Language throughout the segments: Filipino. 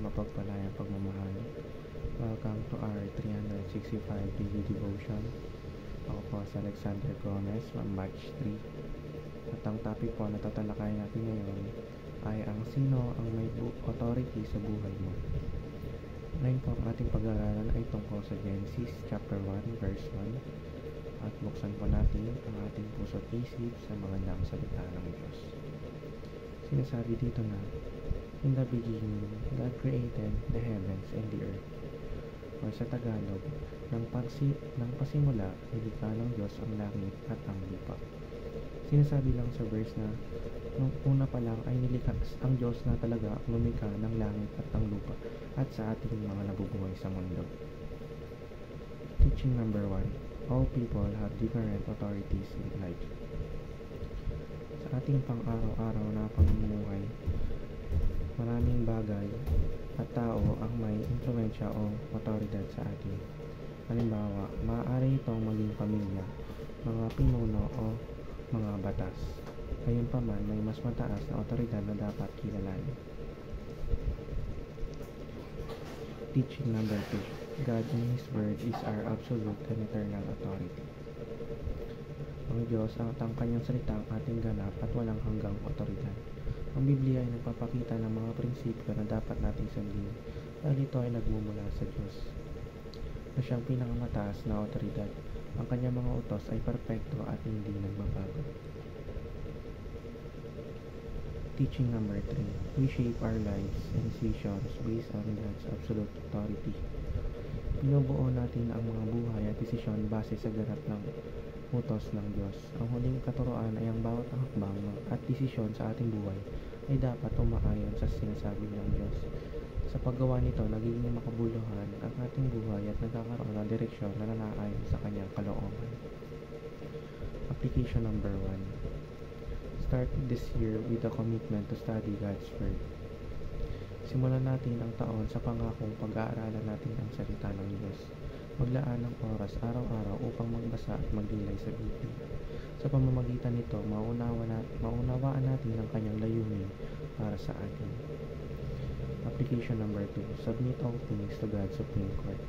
mapagpalayang pagmamahal. Welcome to our 365 daily devotion. Ako po si Alexander Gomez from March 3. At ang topic po na tatalakayin natin ngayon ay ang sino ang may authority sa buhay mo. Ngayon po ang ating pag-aaralan ay tungkol sa Genesis chapter 1 verse 1. At buksan po natin ang ating puso't isip sa magandang salita ng Diyos. Sinasabi dito na, in the beginning, God created the heavens and the earth. O sa Tagalog, nang pasimula, nilikha ng Diyos ang langit at ang lupa. Sinasabi lang sa verse na, nung una pa lang ay nilikha ang Diyos na talaga ang lumikha ng langit at ang lupa at sa ating mga nabubuhay sa mundo. Teaching number 1. All people have different authorities in life. Sa ating pang-araw-araw na pamumuhay, maraming bagay at tao ang may impluwensya o otoridad sa atin. Halimbawa, maaari itong maging pamilya, mga pinuno o mga batas. Gayunpaman, may mas mataas na otoridad na dapat kilalanin. Teaching number 2. God in His Word is our absolute and eternal authority. Ang Diyos ang kanyang salita ang ating ganap at walang hanggang otoridad. Ang Biblia ay nagpapakita ng mga prinsipyo na dapat nating sundin dahil ito ay nagmumula sa Diyos na siyang pinakamataas na otoridad. Ang kanyang mga utos ay perpekto at hindi nagbabago. Teaching number 3. We shape our lives and decisions based on God's absolute authority. Binubuo natin ang mga buhay at desisyon base sa ganap ng utos ng Diyos. Ang huling katuroan ay ang bawat hakbang at desisyon sa ating buhay ay dapat umaayon sa sinasabi ng Diyos. Sa paggawa nito, nagiging makabuluhan ang ating buhay at nagkakaroon ng direksyon na nanaayon sa kanyang kalooban. Application number 1. Start this year with a commitment to study God's Word. Simulan natin ang taon sa pangakong pag-aaralan natin ang salita ng Diyos. Maglaan ng oras araw-araw upang magbasa at magnilay sa Biblia. Sa pamamagitan nito, maunawaan natin ang kanyang layunin para sa atin. Application number 2. Submit all things to God's Supreme Court.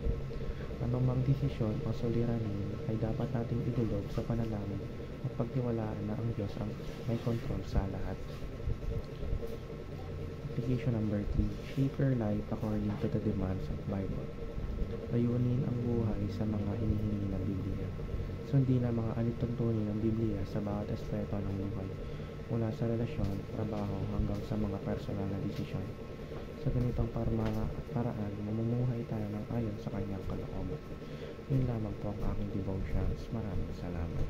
Anumang desisyon o suliranin ay dapat nating idulog sa panalangin at pagtiwalaan na ang Diyos ang may kontrol sa lahat. Application number 3. Shape your life according to the demands of Bible. Layunin ang buhay sa mga hinihingi ng Biblia. Sundin ang mga alituntunin ng Biblia sa bawat aspeto ng buhay, mula sa relasyon, trabaho hanggang sa mga personal na desisyon. Sa ganitong paraan, mamumuhay tayo ng ayon sa kanyang kalooban. Yun lamang po ang aking devotions. Maraming salamat.